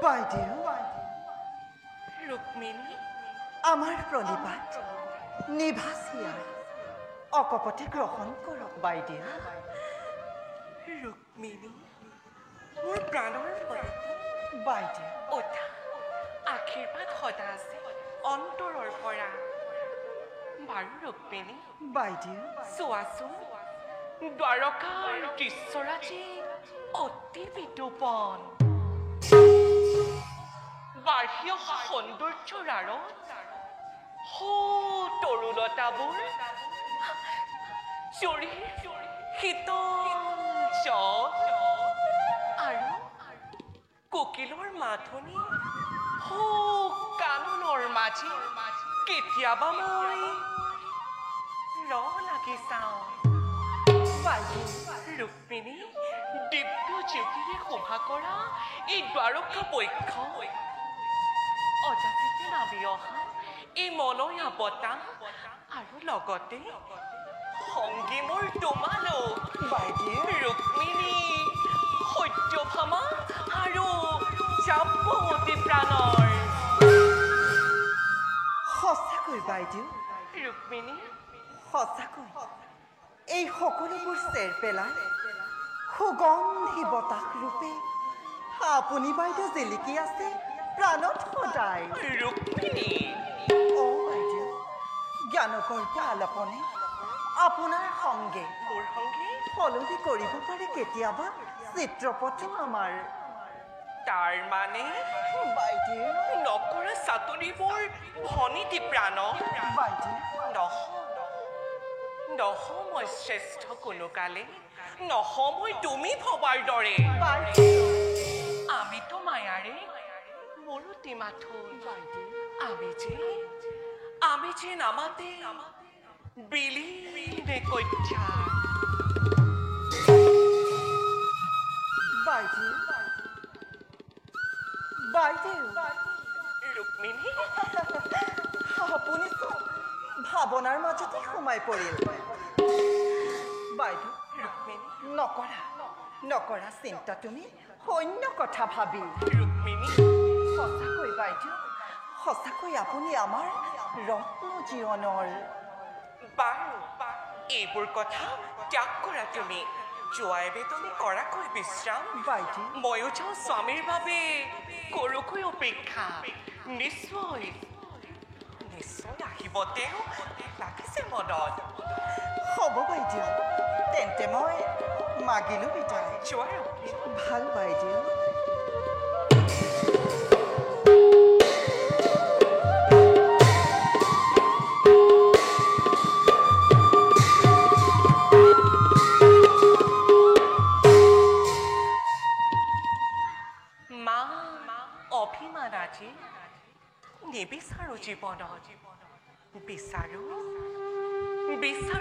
বাইদেউ ৰুক্মিণী আমাৰ প্ৰণিপাত নিভাসিয়া অকপটে গ্ৰহণ কৰক বাইদেউ ৰুক্মিণী মোৰ প্ৰাণৰ বাইদেউ উঠা আশীৰ্বাদ সদা আছে অন্তৰৰ পৰা বাৰু ৰুক্মিণী বাইদেউ চোৱাচোন দ্বাৰকাৰ দৃশ্যৰাজী অতি বিতোপন বাহ্য সৌন্দৰ্যৰ আঁৰত তৰুলতাবোৰ চৰি শীতল আৰু কোকিলৰ মাথনি কাননৰ মাজে কেতিয়াবা মই লাগি চাওঁ ৰুক্মিণী দিব্য জ্যোতিৰে শোভা কৰা এই দ্বাৰকা পক্ষ অজাচিতে নামি অহা এই মলয়া বতাহ আৰু লগতে সংগী মোৰ তোমালোক ৰুক্মিণী সত্যভামা আৰু জাম্বৱতী প্ৰাণৰ সঁচাকৈ বাইদেউ ৰুক্মিণী সঁচাকৈ এই সকলোবোৰ চেৰ পেলাই সুগন্ধি বতাহ ৰূপে আপুনি বাইদেউ জিলিকি আছে প্ৰাণত সদায় ৰুক্মিণী বাইদেউ জ্ঞানগৰ্ভ আলাপনে আপোনাৰ সংগে মোৰ সংগে সলনি কৰিব পাৰে কেতিয়াবা চিত্ৰপটো আমাৰ তাৰ মানে বাইদেউ নকৰা চাতনিবোৰ ভনীতি প্ৰাণ বাইদেউ নহ মই শ্ৰেষ্ঠ কোনো কালে নহ মই তুমি ভবাৰ দৰে আমিতো মায়াৰে মৰুতি মাথো আমি যে নামাতে বিলীনে কঠ্যা বাইদেউ বাইদেউ ৰুক্মিণী আপুনি ভাৱনাৰ মাজতে সোমাই পৰিল বাইদেউ ৰুক্মিণী নকৰা চিন্তা তুমি অন্য কথা ভাবি ৰুক্মিণী সঁচাকৈ বাইদেউ সঁচাকৈ আপুনি আমাৰ ৰত্ন জীৱনৰ বাৰু এইবোৰ কথা ত্যাগ কৰা তুমি যোৱাই বেতনি কৰাকৈ বিশ্ৰাম বাইদেউ ময়ো যাওঁ স্বামীৰ বাবে কৰোকৈ অপেক্ষা নিশ্চয় আহিব তেওঁ লাগিছে মনত হ'ব বাইদেউ তেন্তে মই মাগিলো বিদায় যোৱা ভাল বাইদেউ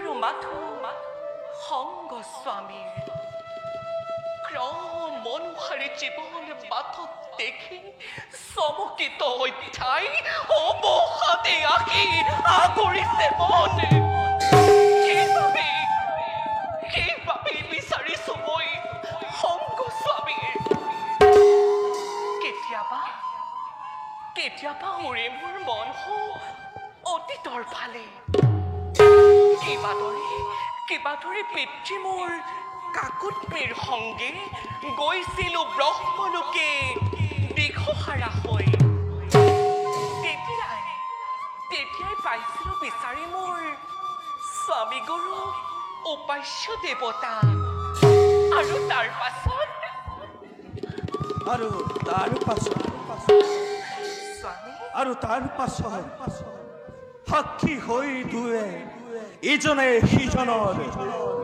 আৰু মাথো সংগ স্বামীৰ ক্ৰম মনোহাৰী জীৱন বাটত দেখি চমকিত অধ্যায় অৱসাদে আহি আগৰিছে মন। সেইবাবে বিচাৰিছো মই সংগ স্বামীৰ। কেতিয়াবা উৰে মোৰ মন অতীতৰ ফালে। কেইবাদৰে পিতৃ মোৰ কাকতমীৰ সংগে গৈছিলো ব্ৰহ্মলোকে দিশহাৰা হৈ। তেতিয়াই পাইছিলো বিচাৰি মোৰ স্বামী গুৰু উপাস্য দেৱতা। আৰু তাৰ পাছত সাক্ষী হৈ দুয়ে ইজনে সিজনৰ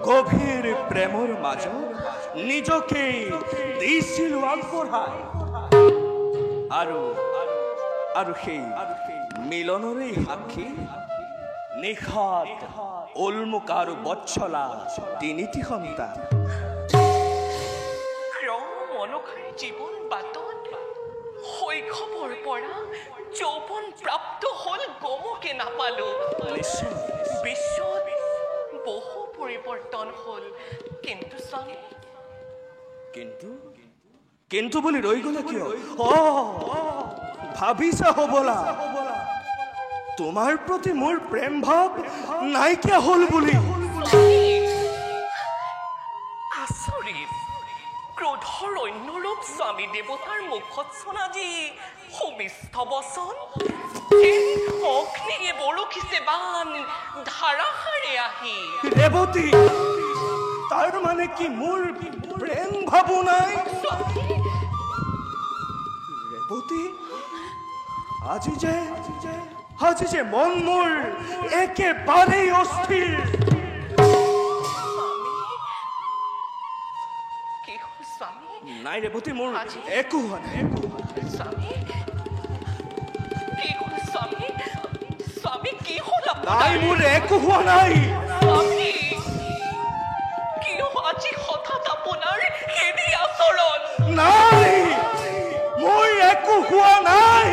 গভীৰ প্ৰেমৰ মাজত নিজকে দিছিলো আগবঢ়াই। আৰু সেই মিলনৰে সাক্ষী নিশাত উল্মুক আৰু বৎসলা তিনিটি সন্তান। মনোখাৰী জীৱন বাটত শৈশৱৰ পৰা যৌৱন প্ৰাপ্ত হ'ল গমকে নাপালো। বিশ্বত বহু পৰিৱৰ্তন হ'ল, কিন্তু স্বামী কিন্তু বুলি ৰৈ গ'লে কিয়? ভাবিছা হ'বলা তোমাৰ প্ৰতি মোৰ প্ৰেম ভাৱ নাইকিয়া হ'ল বুলি। আচৰিত ক্ৰোধৰ অন্য ৰূপ স্বামী দেৱতাৰ মুখত চনাজি সুমিষ্ট বচন। অগ্নিয়ে বৰষিছে বান ধাৰাসাৰে আহি। ৰেৱতী, তাৰ মানে কি মোৰ প্ৰেম ভাবো নাই? ৰেৱতী, আজি যে মন মোৰ একেবাৰেই অস্থিৰ। নাই ৰেৱতী, মোৰ একো হোৱা নাই। নাই, মোৰ একো হোৱা নাই। আজি হঠাৎ আপোনাৰ হেৰি আচৰণ? নাই, মোৰ একো হোৱা নাই।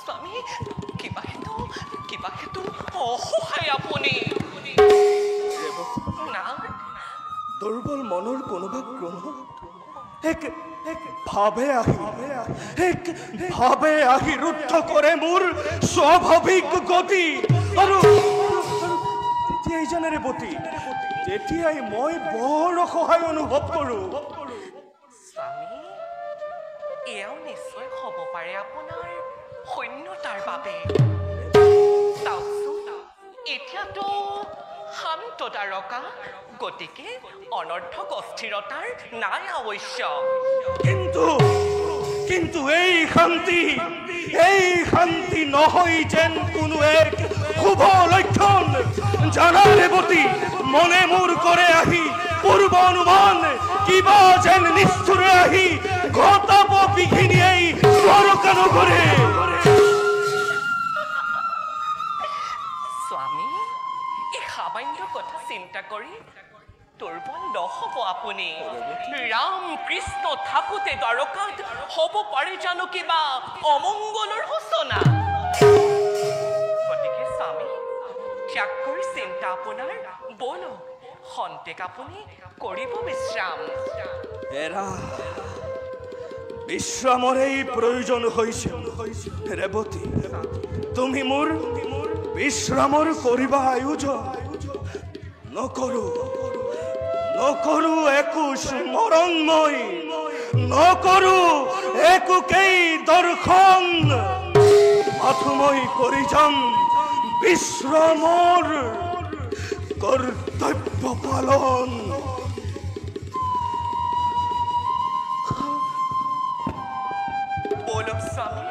স্বামী, কিবা হেতু অসহায় আপুনি। দুৰ্বল মনৰ কোনোবা ক্ৰমত এক ভাৱে আহি ৰুদ্ধ কৰে মোৰ স্বাভাৱিক গতি। আৰু তেতিয়াই জানে ৰেৱতী, তেতিয়াই মই বৰ অসহায় অনুভৱ কৰোঁ। স্বামী, এয়াও নিশ্চয় হ'ব পাৰে আপোনাৰ শূন্যতাৰ বাবে। এতিয়াতো শান্ত তাৰকা, গতিকে অনৰ্থক অস্থিৰতাৰ নাই আৱশ্যক। কিন্তু এই শান্তি নহয় যেন কোনো এক শুভ লক্ষণ। জানা ৰেৱতী, মনে মোৰ কৰে আহি পূৰ্ব অনুমান, কিবা যেন নিষ্ঠুৰে আহি ঘটাব বিঘিনিয়েই দ্বাৰকা নগৰে। স্বামী, এই সামান্য কথা চিন্তা কৰি দুৰ্বল নহ'ব আপুনি। ৰাম কৃষ্ণ থাকোঁতে দ্বাৰকাত হ'ব পাৰে জানো কিবা অমংগলৰ সূচনা। গতিকে স্বামী, ত্যাগ কৰি চিন্তা আপোনাৰ, বলক খন্তেক আপুনি কৰিব বিশ্ৰাম। বিশ্ৰামৰেই প্ৰয়োজন হৈছিল ৰেৱতী। তুমি মোৰ বিশ্ৰামৰ কৰিবা আয়োজন। নকৰো একো স্মৰণময়, নকৰো একোকেই দৰ্শন। মাথো মই কৰি যাম বিশ্ৰামৰ কৰ্তব্য পালন। বলক স্বামী।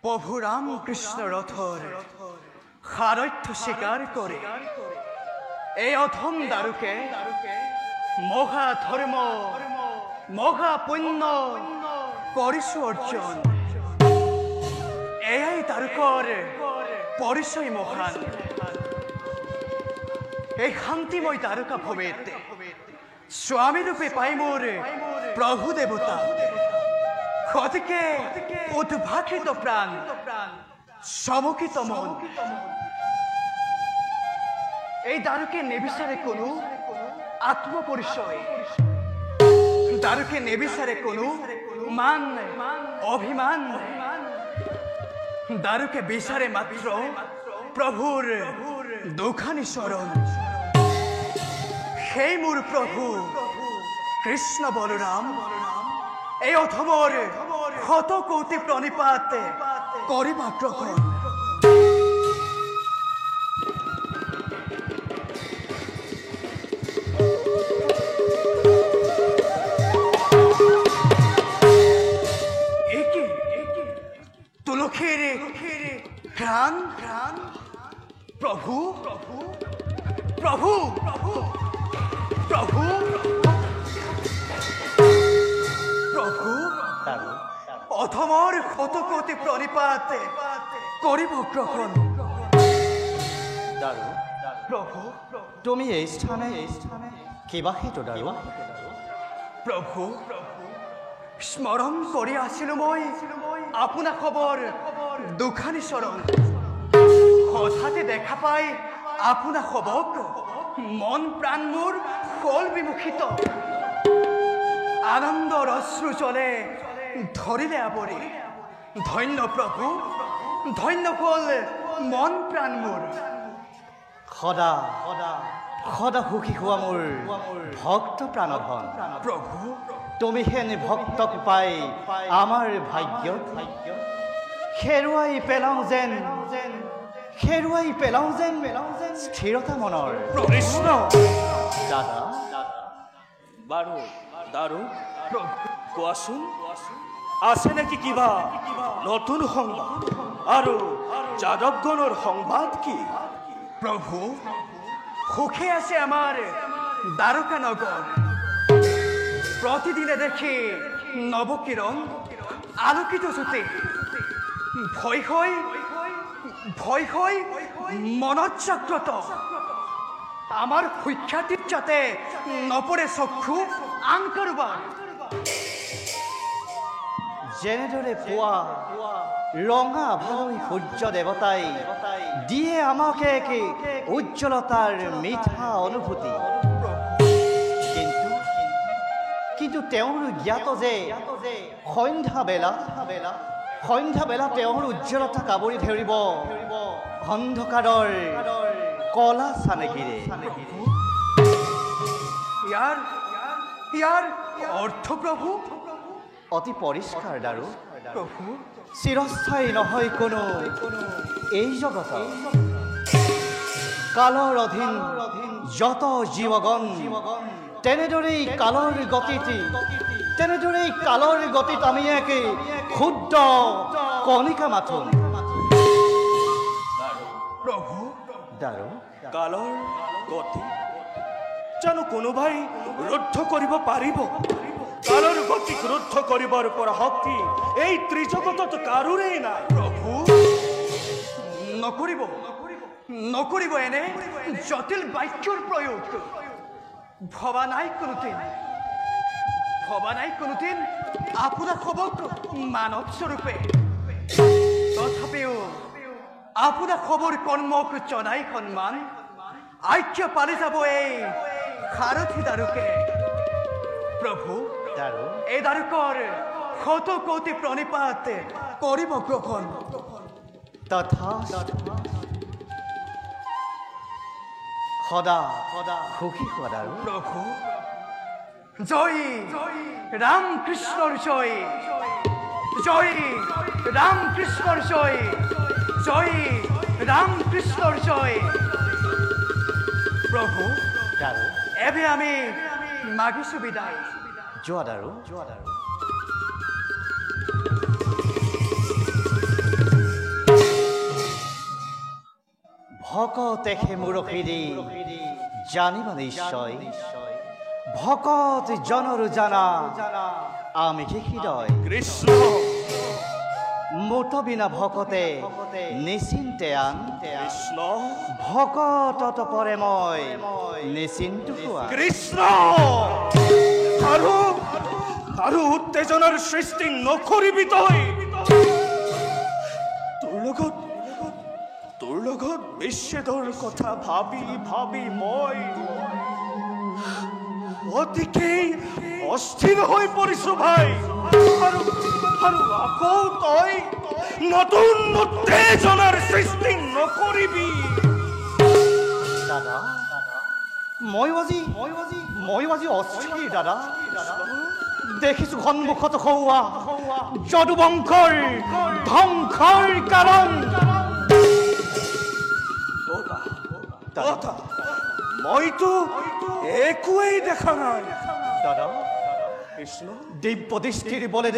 প্ৰভু ৰামকৃষ্ণ ৰথৰ সাৰথ্য স্বীকাৰ কৰে এই অধম দাৰুকে মহা ধৰ্ম মহা পুণ্য কৰিছো অৰ্জন এয়াই দাৰুকৰ পৰিচয় মহান এই শান্তিময় দাৰুকা ভৱেত স্বামী ৰূপে পাই মোৰ প্ৰভু দেৱতা গতিকে উদ্ভাসিত প্ৰাণ চমকিত মন এই দাৰুকে নিবিচাৰে কোনো আত্মপৰিচয় দাৰুকে নিবিচাৰে কোনো মান অভিমান দাৰুকে বিচাৰে মাত্ৰ প্ৰভুৰ দুখানি চৰণ সেই মোৰ প্ৰভু কৃষ্ণ বলৰাম এই অধমৰ শত কৌটি প্ৰণিপাত কৰিবা গ্ৰহণ তুলসীৰ ঘ্ৰাণ প্ৰভু প্ৰভু প্ৰভু প্ৰভু অধমৰ শত কোটি প্ৰণিপাত কৰিব গ্ৰহণ দাৰু প্ৰভু তুমি এই স্থানে কিবা হেতু দাৰু প্ৰভু স্মৰণ কৰি আছিলো মই আপোনাৰ খবৰ দুখানি চৰণ হঠাতে দেখা পাই আপোনাৰ খবক মন প্ৰাণ মোৰ হ'ল বিমুখিত আনন্দৰ অশ্ৰু জলে ধৰিলে আৱৰি ধন্য প্ৰভু ধন্য হ'ল মন প্ৰাণ মোৰ সদা সদা সদা সুখী হোৱা মোৰ ভক্ত প্ৰাণধন প্ৰভু তুমি হেন ভক্তক পাই আমাৰ ভাগ্য হেৰুৱাই পেলাওঁ যেন স্থিৰতা মনৰ কৃষ্ণ দাদা বাৰু দাৰু কোৱাচোন আছে নেকি কিবা নতুন সংবাদ আৰু যাদৱগণৰ সংবাদ কি প্ৰভু সুখে আছে আমাৰ দ্বাৰকা নগৰ প্ৰতিদিনে দেখি নৱকিৰণ আলোকিত জ্যোতি ভয় হৈ মনত জাগ্ৰত আমাৰ সুখ্যাতিত যাতে নপৰে চক্ষু আন কাৰোবাৰ যেনেদৰে পুৱা ৰঙা ভালই সূৰ্য দেৱতাই দিয়ে আমাক এক উজ্জ্বলতাৰ মিঠা অনুভূতি কিন্তু তেওঁৰ জ্ঞাত যে সন্ধ্যাবেলা তেওঁৰ উজ্জ্বলতাক আৱৰি ধৰিব অন্ধকাৰৰ কলা চানেকিৰে ইয়াৰ অৰ্থ প্ৰভু অতি পৰিষ্কাৰ দাৰু প্ৰভু চিৰস্থায়ী নহয় কোনো এই জগত কালৰ অধীন যত জীৱগণ তেনেদৰেই কালৰ গতিত আমি এক ক্ষুদ্ৰ কণিকা মাথোন প্ৰভু দাৰু কালৰ গতি জানো কোনোবাই ৰুদ্ধ কৰিব পাৰিব কালৰ গতিক ৰুদ্ধ কৰিবৰ পৰা শক্তি এই ত্ৰিজগতত কাৰোৰেই নাই প্ৰভু নকৰিব এনে জটিল বাক্যৰ প্ৰয়োগ ভবা নাই কোনোদিন আপোনাৰ খবক মানৱ স্বৰূপে তথাপিও আপোনাৰ খবৰ কৰ্মক জনাই সন্মান আজ্ঞা পালি যাব এই সাৰথি দাৰুকে প্ৰভু দাৰু এই দাৰুকৰ শত কোটি প্ৰণিপাত কৰিব গ্ৰহণ তথা সদা সুখী হোৱা দাৰু প্ৰভু জয় ৰামকৃষ্ণৰ জয় ৰামকৃষ্ণৰ জয় ৰামকৃষ্ণৰ জয় প্ৰভু দাৰু এবে আমি মাগিছো বিদায় যোৱা দাৰু ভকতেহে মুৰখেদি জানিবা নিশ্চয় ভকত জনৰ জানা আমি কি হৃদয় কৃষ্ণ মোট বিনা ভকতে নিশ্চিন্তে আন কৃষ্ণ ভকতত পৰে মই নিশ্চিন্ত হোৱা কৃষ্ণ আৰু উত্তেজনাৰ সৃষ্টি নকৰিবি তই তোৰ লগত বিচ্ছেদৰ কথা ভাবি ভাবি মই অতিকেই অস্থিৰ হৈ পৰিছো ভাই আৰু আকৌ তই নতুন উত্তেজনাৰ সৃষ্টি নকৰিবি দাদা ময়ো আজি অস্থিৰ দাদা দেখিছো সন্মুখত হওয়া যদুবংশৰ ধ্বংসৰ কাৰণ মইতো একোৱেই দেখা নাই দাদা কৃষ্ণ দিব্য দৃষ্টিৰ বলে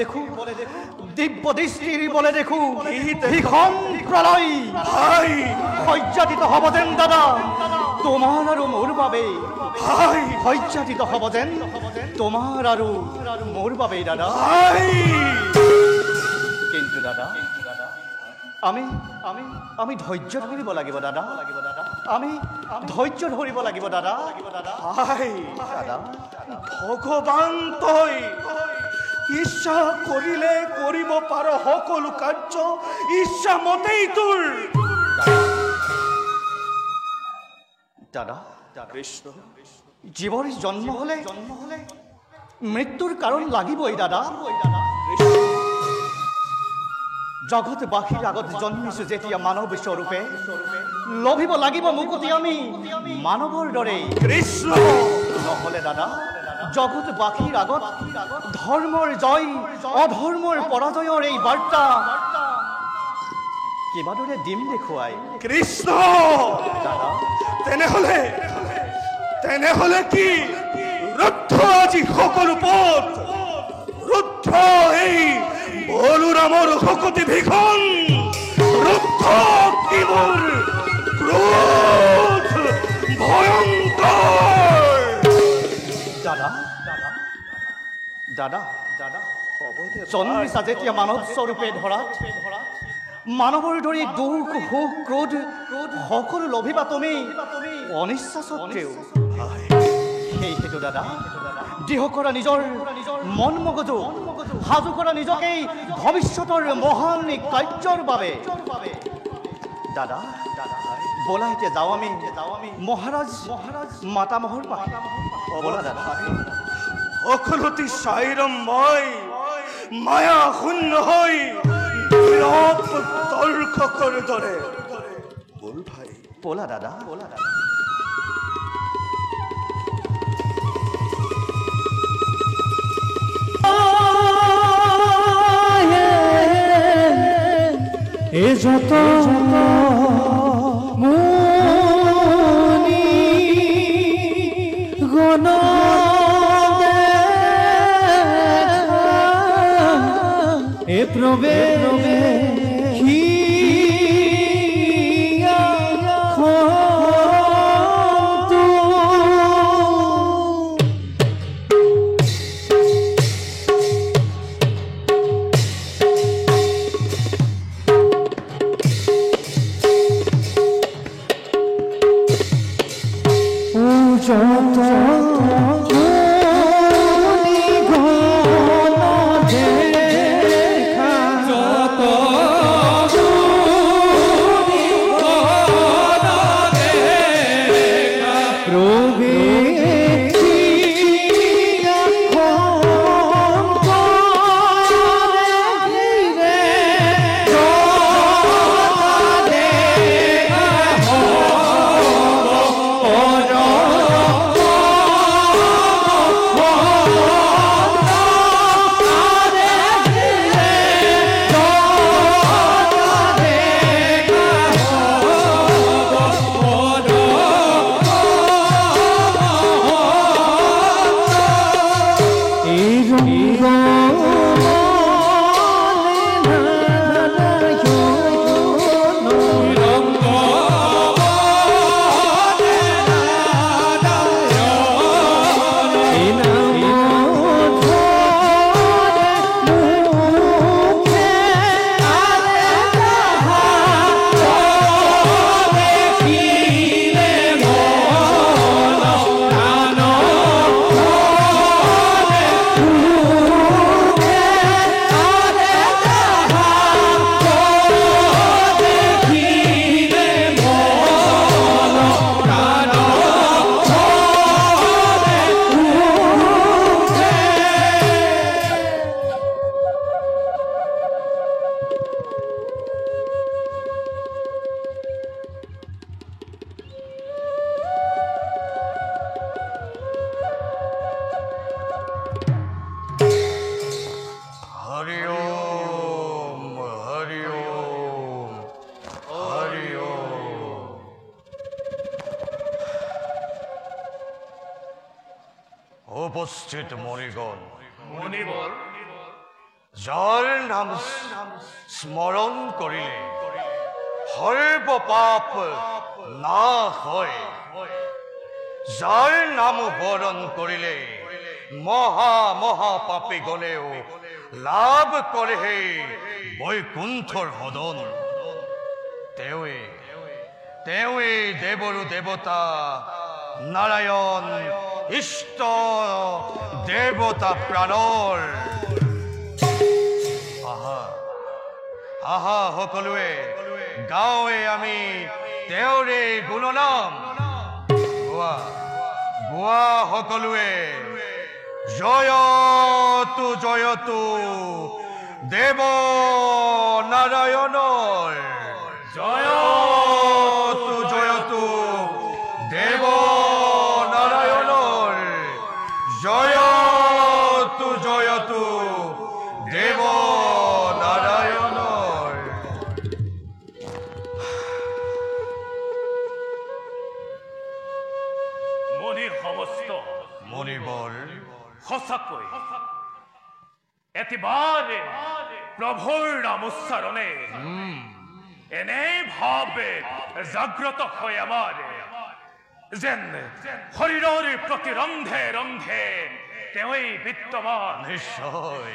দেখো ভীষণ প্ৰলয় ভাই সজ্জাতিত হ'ব যেন দাদা তোমাৰ আৰু মোৰ বাবে ভাই সজ্জাতিত হ'ব যেন তোমাৰ আৰু মোৰ বাবে দাদা ভাই কিন্তু দাদা আমি ধৈৰ্য ধৰিব লাগিব দাদা আমি ধৈৰ্য ধৰিব লাগিব দাদা ভাই দাদা ভগৱান তই ইচ্ছা কৰিলে কৰিব পাৰ সকলো কাৰ্য ইচ্ছা মতেই তোৰ দাদা কৃষ্ণ জীৱৰ জন্ম হলে মৃত্যুৰ কাৰণ লাগিবই দাদা জগতবাসীৰ আগত জন্মিছো যেতিয়া মানৱ স্বৰূপে লভিব লাগিব মুকুতি আমি মানৱৰ দৰে কৃষ্ণ নহলে দাদা জগতবাসীৰ আগত ধৰ্মৰ জয় অধৰ্মৰ পৰাজয়ৰ এই বাৰ্তা কিবাদৰে দিম দেখুৱাই কৃষ্ণ দাদা তেনেহলে কি ৰুদ্ধ আজি সকলো পথ ৰুদ্ধ এই বলুৰামৰ শকতি ভীষণ ৰুদ্ধ কি মোৰ ক্ৰোধ ভয়ংকৰ দাদা জন্মিছা যেতিয়া মানৱ স্বৰূপে ধৰাত মানৱৰ দৰে দুখ সুখ ক্ৰোধ সকলো লভিবা তুমি অনিচ্ছা স্বত্বেও সেই হেতু দাদা দৃঢ় কৰা নিজৰ মন মগজু সাজু কৰা নিজকেই ভৱিষ্যতৰ মহান কাৰ্যৰ বাবে দাদা বলা এতিয়া যাওঁ আমি মহাৰাজ মাতামহৰ পাখি বলা দাদা সকলোটি চাইৰম মই মায়া শূন্য হৈ বিৰাট তৰ্কৰ দৰে বল ভাই বলা দাদা এ যত মুনি গণ এ প্রবে যত উপস্থিত মণিগণ, মুনিবর যার নাম স্মরণ করিলে সর্ব পাপ না হয়, যার নাম বরণ করিলে মহা মহা পাপী গণেও লাভ করে হে বৈকুণ্ঠৰ সদন, তেৱে দেৱৰো দেৱতা নাৰায়ণ ইষ্ট দেৱতা প্ৰাণৰ। আহা আহা সকলোৱে গাঁৱে আমি তেওঁৰে গুণনাম গোৱা গোৱা সকলোৱে জয়তু জয়তু দেৱ নাৰায়ণৰ, জয়তু জয়তু দেৱ নাৰায়ণৰ, জয়তু জয়তু দেৱ নাৰায়ণৰ। মণিৰ সমস্ত মণিবৰ সঁচাকৈ একেবাৰে প্ৰভুৰ নাম উচ্চাৰণে এনে ভাৱে জাগ্ৰত হয় আমাৰ, যেন শৰীৰৰ প্ৰতি ৰন্ধে ৰন্ধে তেওঁই বিদ্যমান। নিশ্চয়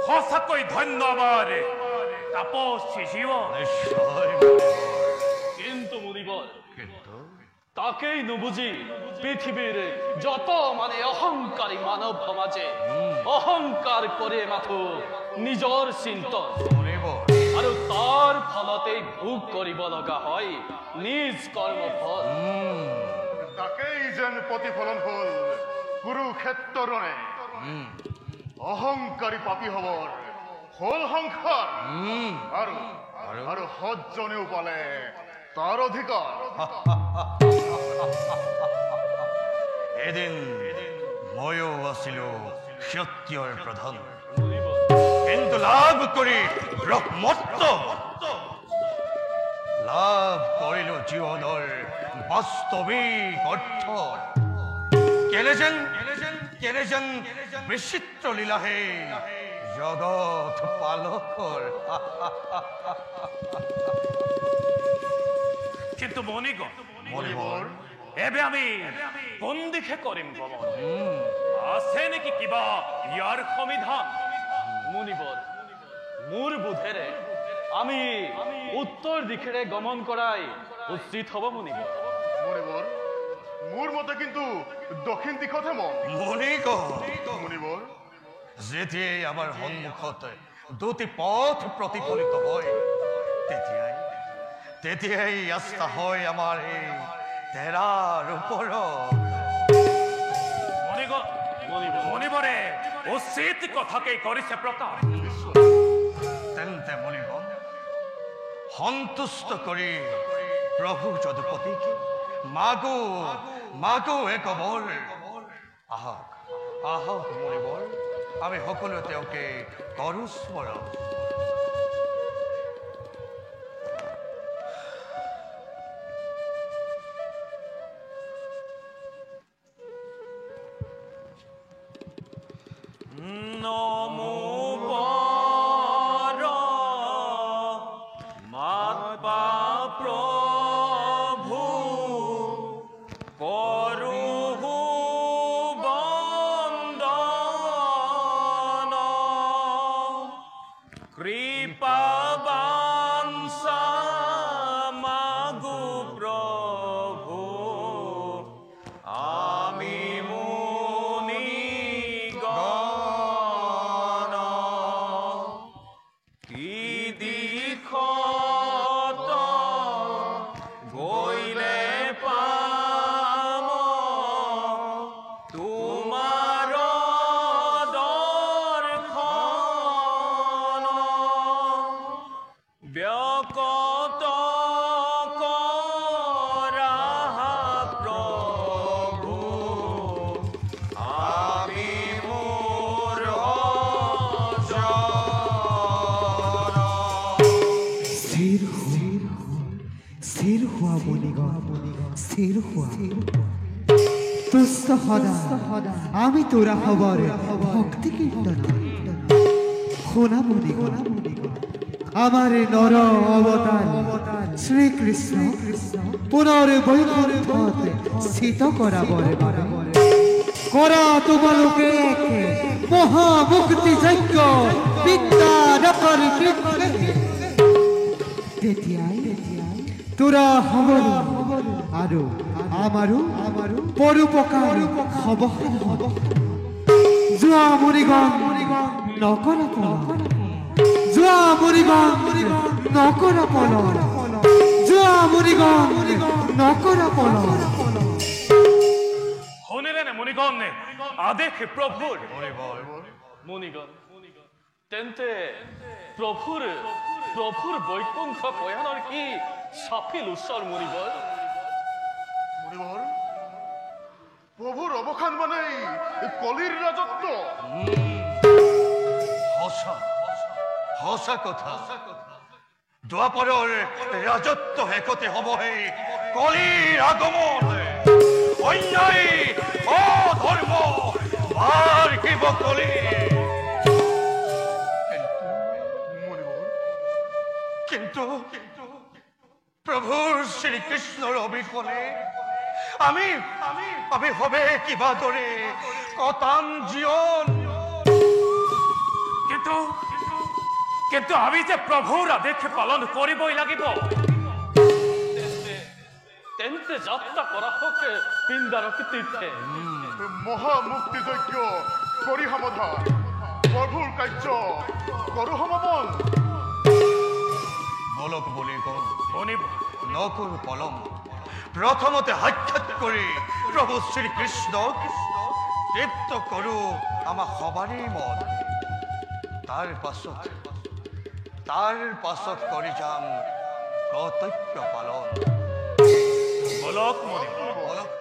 সঁচাকৈ ধন্যবাদ তাপসী জীবন। নিশ্চয় কিন্তু মুনিবর কিন্তু তাকেই নুবুজি পৃথিবীর যত মানে অহংকারী মানব সমাজে অহংকার করে মাথো নিজর চিন্তন মণিবৰ আৰু তাৰ ফলতেই ভোগ কৰিব লগা হয় নিজ কৰ্মফল। তাকেই যেন প্ৰতিফলন হল কুৰুক্ষেত্ৰৰে অহংকাৰী পাপী হবৰ হল সংসাৰ, আৰু আৰু সজ্জনেও পালে তাৰ অধিকাৰ। এদিন ময়ো আছিলো ক্ষত্ৰিয়ৰ প্ৰধান, কিন্তু লাভ কৰি ব্ৰহ্মত্ব লাভ কৰিলো জীৱনৰ বাস্তৱিক অৰ্থ। কেনে যেন বিচিত্ৰ লীলাহে জগত পালকৰ। কিন্তু মণিগণ মণিবৰ এবে আমি কোন দিশে কৰিম গমন? আছে নেকি কিবা ইয়াৰ সমিধান? মুনিবৰ মোৰ বোধেৰে আমি উত্তৰ দিশেৰে গমন কৰাই উচিত হ'ব মুনিবৰ। মুনিবৰ মোৰ মতে কিন্তু দক্ষিণ দিশতহে মন। মুনিবৰ যেতিয়াই আমাৰ সন্মুখত দুটি পথ প্ৰতিফলিত হয়, তেতিয়াই আস্থা হয় আমাৰ এই তেৰাৰ ওপৰত। মণিবৰে উচিত কথাকেই কৰিছে প্ৰকাশ। তেন্তে মণিগণ সন্তুষ্ট কৰি প্ৰভু যদুপতিকে মাগো এক বৰ। আহক আহক মণিবৰ, আমি সকলোৱে তেওঁকে কৰো স্মৰণ। তুষ্ট সদা আমি তোৰা হবৰ ভক্তি কীৰ্তন শুনা মুনি আমাৰ নৰ অৱতাৰ শ্ৰীকৃষ্ণ পুনৰ বৈকুণ্ঠত স্থিত কৰাবৰ বাবে কৰা তোমালোকে এক মহামুক্তি যজ্ঞ বিদ্যাধৰ কীৰ্তনে তেতিয়াই তোৰা হবৰ আৰু আমাৰো পৰোপকাৰ হবহন হ'ব যোৱা মুনিগণ নকৰা পলন যোৱা মুনিগণ নকৰা পলন যোৱা মুনিগণ নকৰা পলন শুনিলেনে মুনিগণ আদেশ প্ৰভুৰ মুনিগণ তেন্তে প্ৰভুৰ বৈকুণ্ঠ কয়ানৰ কি সাফিল উৎসৰ মুনিবৰ মুনিবৰ প্ৰভুৰ অৱসান মানে কলিৰ ৰাজত্ব সঁচা কথা দ্বাপৰৰ ৰাজত্ব শেষতে হ'বহে কলিৰ আগমন অন্যায় অধৰ্ম মাৰ্গিব কলি কিন্তু প্ৰভুৰ শ্ৰীকৃষ্ণৰ অবিহনে আমি হবে কিবা দৰে কটান জীয়ন কিন্তু আমি যে প্ৰভুৰ আদেশ পালন কৰিবই লাগিব তেন্তে যাত্ৰা কৰা হওক পিণ্ডাৰক তীৰ্থে মহামুক্তি যজ্ঞ কৰি সমাধান প্ৰভুৰ কাৰ্য কৰো সমাপন বলক বুলি নকুল পলম প্ৰথমতে সাক্ষাৎ কৰি প্ৰভু শ্ৰীকৃষ্ণক তৃপ্ত কৰো আমাৰ সবাৰে মন তাৰ পাছত কৰি যাম কৰ্তব্য পালন বলক বলক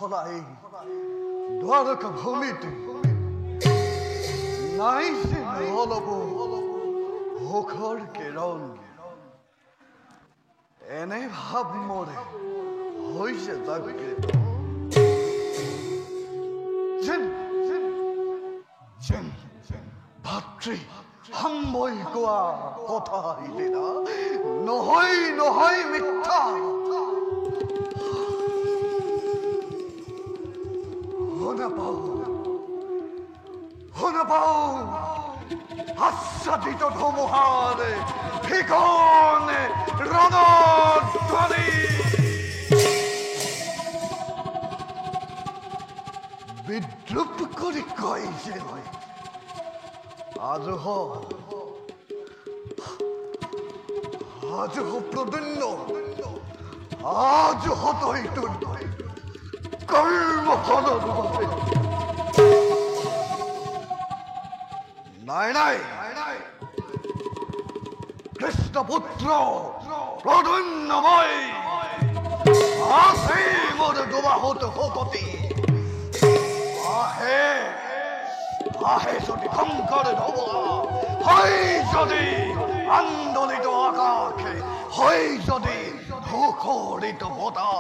সফলাই দ্বাৰকা ভূমিতে নাইছে নহলব সুখৰ কিৰণ এনে ভাৱ মৰে হৈছে জাগৃত যেন ভাতৃ সাম্বই কোৱা কথা আহিলে নহয় মিথ্যা শুনা পাও আচ্ছাদিত ধুমুহাৰ ভীষণ ৰণধ্বনি বিদ্ৰূপ কৰি কৈছে আজ প্ৰদন্য আজ হতইটো কৰ্মফলৰ বাবে নাই কৃষ্ণপুত্ৰ প্ৰদন্যময় আছে মোৰ দুবাহুত শকতি আহে যদি শংকৰ ধুমুহা হয় যদি আন্দোলিত আকাশে হয় যদি ধূসৰিত বতাহ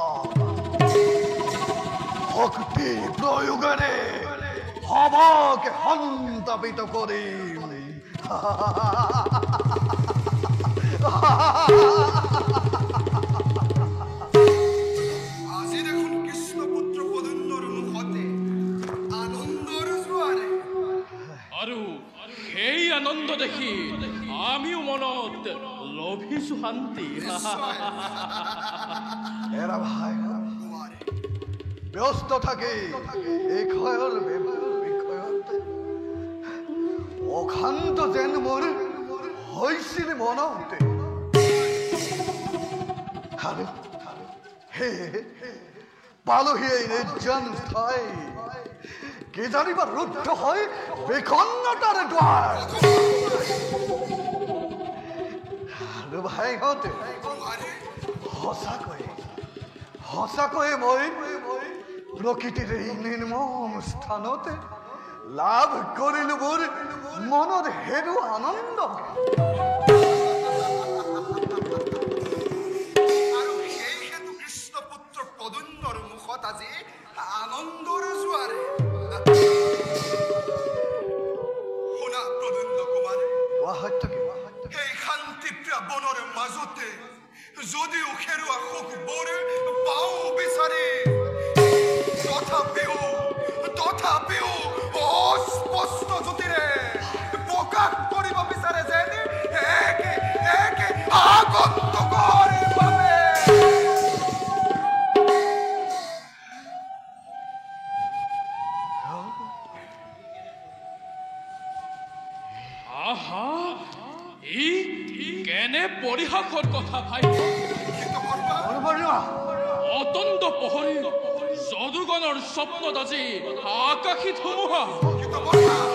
শক্তি প্ৰয়োগেৰে সবাকে সন্তাপিত কৰিম আজি দেখোন কৃষ্ণপুত্ৰ প্ৰদন্যৰ মুখতে আনন্দৰ জোৱাৰে আৰু সেই আনন্দ দেখি আমিও মনত লভিছো শান্তি এৰা ভাই ব্যস্ত থাকে এই বিষয়ত অশান্ত যেন মোৰ হৈছিল মনতে আৰু পালোহি এই নিৰ্জন ঠাই কি জানিবা ৰুদ্ধ হয় বিখন্নতাৰ দ্বাৰ আৰু ভাইহঁতে সঁচাকৈয়ে মই প্ৰকৃতিৰ এই নিৰ্মম স্থানতে লাভ কৰিলো মোৰ মনত হেৰু আনন্দ আৰু সেই হেতু কৃষ্ণপুত্ৰ পদুন্নৰ মুখত আজি আনন্দৰ জোৱাৰে শুনা পদুন্ন কুমাৰ সেই শান্তিপ্ৰিয়া বনৰ মাজতে যদিও খেৰুৱা সুখ বৰ পাওঁ বিচাৰি তথাপিও অস্পষ্ট জ্যোতিৰে প্ৰকাশ কৰিব বিচাৰে যেন একে আগন্তুকৰ বাবে আহা ই কেনে পৰিহাসৰ কথা ভাই অতন্ত প্ৰহৰী যদুগণৰ স্বপ্নত আজি আকাশী ধুমুহা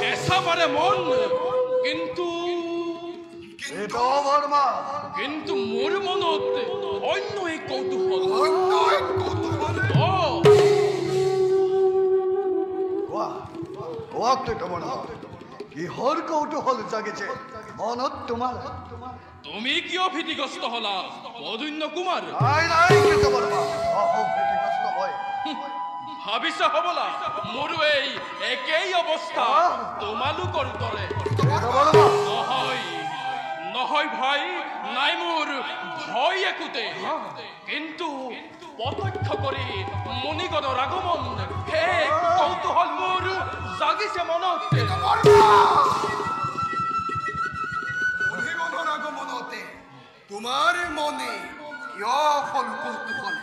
হেঁচা মাৰে মন কিন্তু মোৰ মনত অন্য এক কৌতূহল কিহৰ কৌতূহল জাগিছে মনত তোমাৰ তুমি কিয় ভীতিগ্ৰস্ত হলা পদুন্য কুমাৰ ভাবিছা হবলা মোৰো এই একেই অৱস্থা তোমালোকৰ দৰে নহয় ভাই নাই মোৰ ভয় একোতে কিন্তু প্ৰত্যক্ষ কৰি মুনিগণৰ আগমন হে কৌতূহল মোৰ জাগিছে মনত মুনিগণৰ আগমনতে তোমাৰ মনে কিয় হল কৌতূহল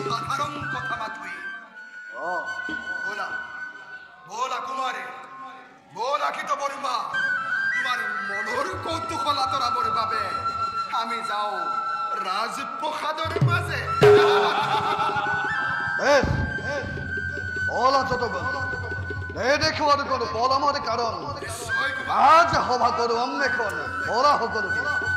সাধাৰণ কথা মাথোই বলা কুমাৰে বলা কিত বৰ্মা তোমাৰ মনৰ কৌতূহল আঁতৰাবৰ বাবে আমি যাওঁ ৰাজপ্ৰসাদৰ মাজে দেখুৱাটো কোনো পলমৰে কাৰণ আজ সভা কৰোঁ অন্বেষণ বৰা সকলোকে